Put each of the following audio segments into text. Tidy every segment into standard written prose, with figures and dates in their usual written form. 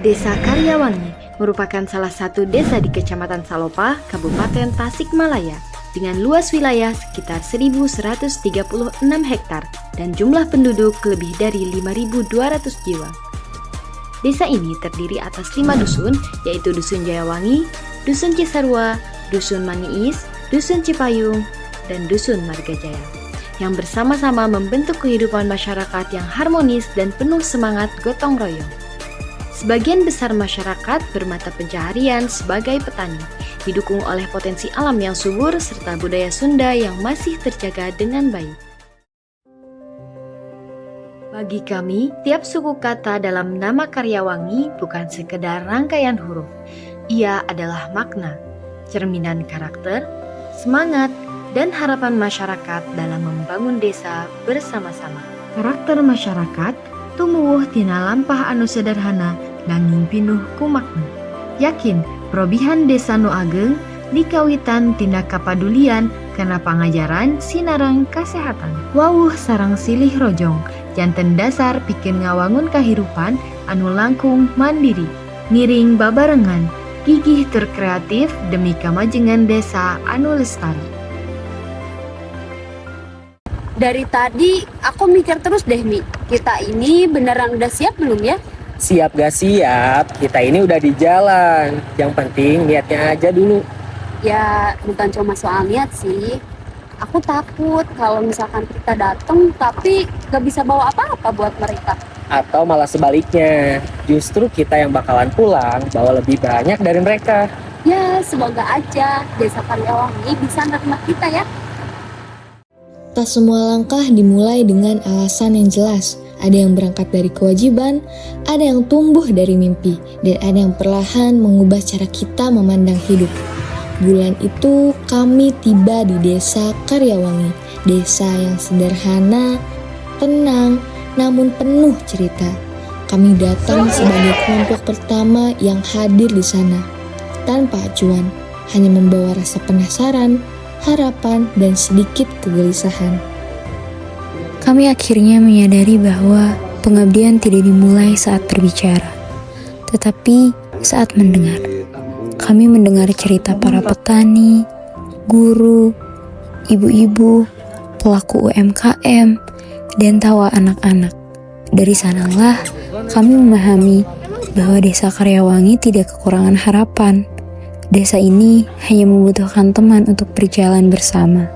Desa Karyawangi merupakan salah satu desa di Kecamatan Salopa, Kabupaten Tasikmalaya, dengan luas wilayah sekitar 1.136 hektar dan jumlah penduduk lebih dari 5.200 jiwa. Desa ini terdiri atas 5 dusun, yaitu Dusun Jayawangi, Dusun Cisarua, Dusun Maniis, Dusun Cipayung, dan Dusun Margajaya, yang bersama-sama membentuk kehidupan masyarakat yang harmonis dan penuh semangat gotong royong. Sebagian besar masyarakat bermata pencaharian sebagai petani, didukung oleh potensi alam yang subur serta budaya Sunda yang masih terjaga dengan baik. Bagi kami, tiap suku kata dalam nama Karyawangi bukan sekedar rangkaian huruf. Ia adalah makna, cerminan karakter, semangat, dan harapan masyarakat dalam membangun desa bersama-sama. Karakter masyarakat tumuwuh tina lampah anu sederhana nanging pinuh ku makna. Yakin probihan desa nu ageng dikawitan tina kapadulian kana pangajaran sinareng kasehatan. Wawuh sareng silih rojong janten dasar pikeun ngawangun kahirupan anu langkung mandiri. Miring babarengan gigih tur kreatif demi kamajengan desa anu lestari. Dari tadi aku mikir terus deh Mi, kita ini beneran udah siap belum ya? Siap gak siap, kita ini udah di jalan. Yang penting niatnya aja dulu. Ya bukan cuma soal niat sih. Aku takut kalau misalkan kita datang tapi gak bisa bawa apa-apa buat mereka. Atau malah sebaliknya, justru kita yang bakalan pulang bawa lebih banyak dari mereka. Ya semoga aja Desa Karyawangi bisa nerima kita ya. Tak semua langkah dimulai dengan alasan yang jelas. Ada yang berangkat dari kewajiban, ada yang tumbuh dari mimpi, dan ada yang perlahan mengubah cara kita memandang hidup. Bulan itu kami tiba di Desa Karyawangi, desa yang sederhana, tenang, namun penuh cerita. Kami datang sebagai kelompok pertama yang hadir di sana, tanpa acuan, hanya membawa rasa penasaran, harapan, dan sedikit kegelisahan. Kami akhirnya menyadari bahwa pengabdian tidak dimulai saat berbicara, tetapi saat mendengar. Kami mendengar cerita para petani, guru, ibu-ibu, pelaku UMKM, dan tawa anak-anak. Dari sanalah kami memahami bahwa Desa Karyawangi tidak kekurangan harapan. Desa ini hanya membutuhkan teman untuk berjalan bersama.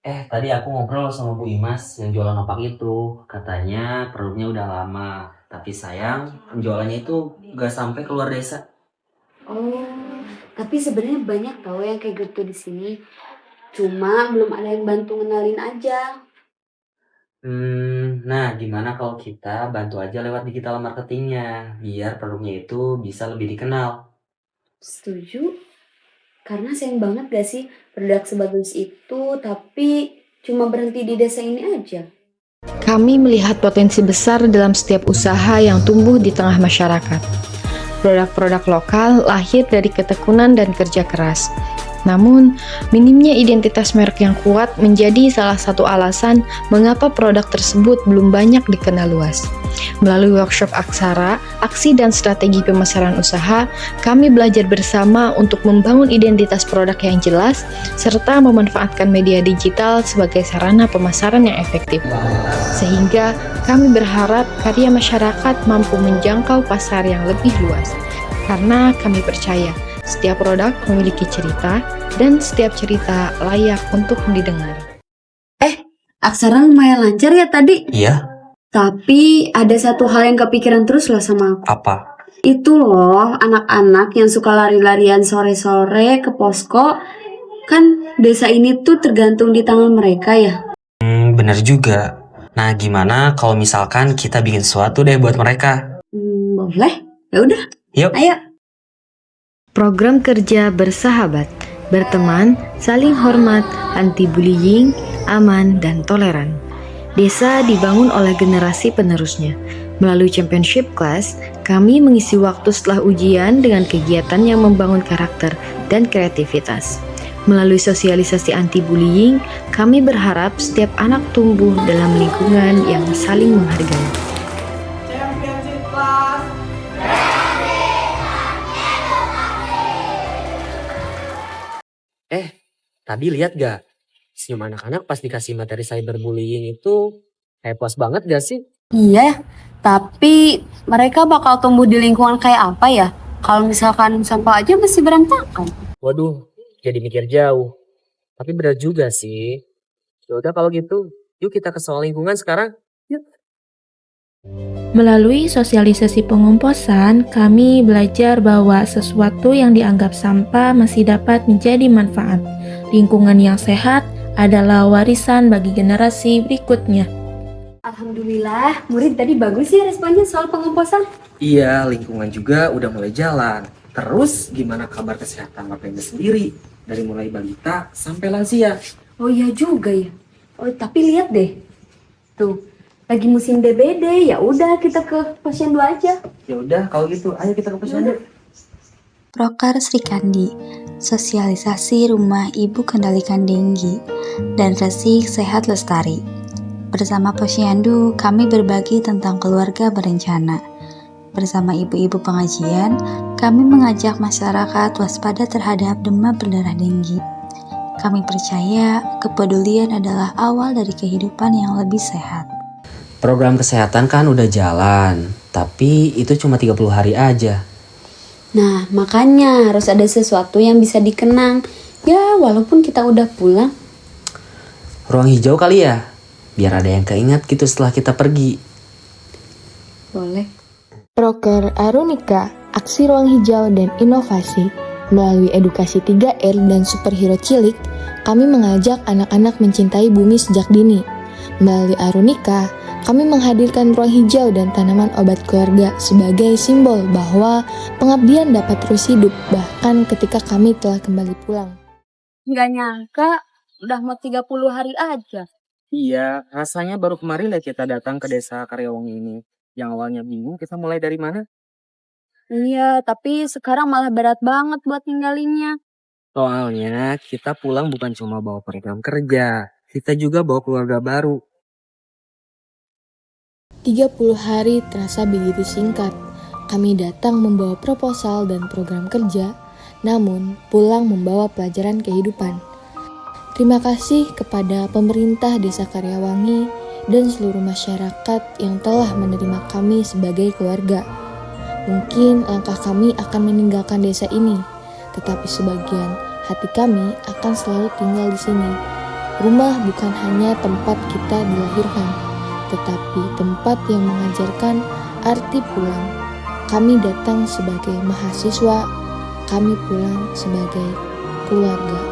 Tadi aku ngobrol sama Bu Imas yang jualan opak itu. Katanya produknya udah lama, tapi sayang penjualannya itu gak sampai keluar desa. Oh, tapi sebenarnya banyak tau yang kayak gitu di sini. Cuma belum ada yang bantu ngenalin aja. Nah gimana kalau kita bantu aja lewat digital marketingnya, biar produknya itu bisa lebih dikenal. Setuju. Karena sayang banget gak sih produk sebagus itu tapi cuma berhenti di desa ini aja. Kami melihat potensi besar dalam setiap usaha yang tumbuh di tengah masyarakat. Produk-produk lokal lahir dari ketekunan dan kerja keras. Namun, minimnya identitas merek yang kuat menjadi salah satu alasan mengapa produk tersebut belum banyak dikenal luas. Melalui workshop Aksara, aksi dan strategi pemasaran usaha, kami belajar bersama untuk membangun identitas produk yang jelas, serta memanfaatkan media digital sebagai sarana pemasaran yang efektif. Sehingga kami berharap karya masyarakat mampu menjangkau pasar yang lebih luas. Karena kami percaya, setiap produk memiliki cerita, dan setiap cerita layak untuk didengar. Aksara lumayan lancar ya tadi. Iya? Tapi ada satu hal yang kepikiran terus loh sama aku. Apa? Itu loh anak-anak yang suka lari-larian sore-sore ke posko. Kan desa ini tuh tergantung di tangan mereka ya. Bener juga. Nah gimana kalau misalkan kita bikin sesuatu deh buat mereka? Boleh? Ya udah. Yuk. Ayo. Program kerja bersahabat, berteman, saling hormat, anti-bullying, aman, dan toleran. Desa dibangun oleh generasi penerusnya. Melalui championship class, kami mengisi waktu setelah ujian dengan kegiatan yang membangun karakter dan kreativitas. Melalui sosialisasi anti-bullying, kami berharap setiap anak tumbuh dalam lingkungan yang saling menghargai. Tadi lihat gak? Senyum anak-anak pas dikasih materi cyberbullying itu kayak puas banget gak sih? Iya, tapi mereka bakal tumbuh di lingkungan kayak apa ya? Kalau misalkan sampah aja masih berantakan. Waduh, jadi mikir jauh. Tapi benar juga sih. Ya udah kalau gitu, yuk kita ke soal lingkungan sekarang. Yuk. Melalui sosialisasi pengomposan, kami belajar bahwa sesuatu yang dianggap sampah masih dapat menjadi manfaat. Lingkungan yang sehat adalah warisan bagi generasi berikutnya. Alhamdulillah, murid tadi bagus ya responnya soal pengomposan. Iya, lingkungan juga udah mulai jalan. Terus gimana kabar kesehatan Bapaknya sendiri? Dari mulai balita sampai lansia. Oh iya juga ya. Oh tapi lihat deh, tuh lagi musim DBD, ya udah kita ke posyandu aja. Ya udah kalau gitu, ayo kita ke posyandu. Prokar Sri Kandi, Sosialisasi Rumah Ibu Kendalikan Denggi, dan Resik Sehat Lestari. Bersama posyandu, kami berbagi tentang keluarga berencana. Bersama ibu-ibu pengajian, kami mengajak masyarakat waspada terhadap demam berdarah denggi. Kami percaya kepedulian adalah awal dari kehidupan yang lebih sehat. Program kesehatan kan udah jalan, tapi itu cuma 30 hari aja. Nah makanya harus ada sesuatu yang bisa dikenang. Ya walaupun kita udah pulang. Ruang hijau kali ya, biar ada yang keingat gitu setelah kita pergi. Boleh. Proker Arunika, Aksi Ruang Hijau dan Inovasi. Melalui edukasi 3R dan superhero cilik, kami mengajak anak-anak mencintai bumi sejak dini. Melalui Arunika, kami menghadirkan ruang hijau dan tanaman obat keluarga sebagai simbol bahwa pengabdian dapat terus hidup bahkan ketika kami telah kembali pulang. Nggak nyangka udah mau 30 hari aja. Iya, rasanya baru kemarin deh kita datang ke desa Karyawang ini. Yang awalnya bingung kita mulai dari mana. Iya, tapi sekarang malah berat banget buat ninggalinnya. Soalnya kita pulang bukan cuma bawa program kerja, kita juga bawa keluarga baru. 30 hari terasa begitu singkat. Kami datang membawa proposal dan program kerja, namun pulang membawa pelajaran kehidupan. Terima kasih kepada pemerintah Desa Karyawangi dan seluruh masyarakat yang telah menerima kami sebagai keluarga. Mungkin langkah kami akan meninggalkan desa ini, tetapi sebagian hati kami akan selalu tinggal di sini. Rumah bukan hanya tempat kita dilahirkan, tetapi tempat yang mengajarkan arti pulang. Kami datang sebagai mahasiswa, kami pulang sebagai keluarga.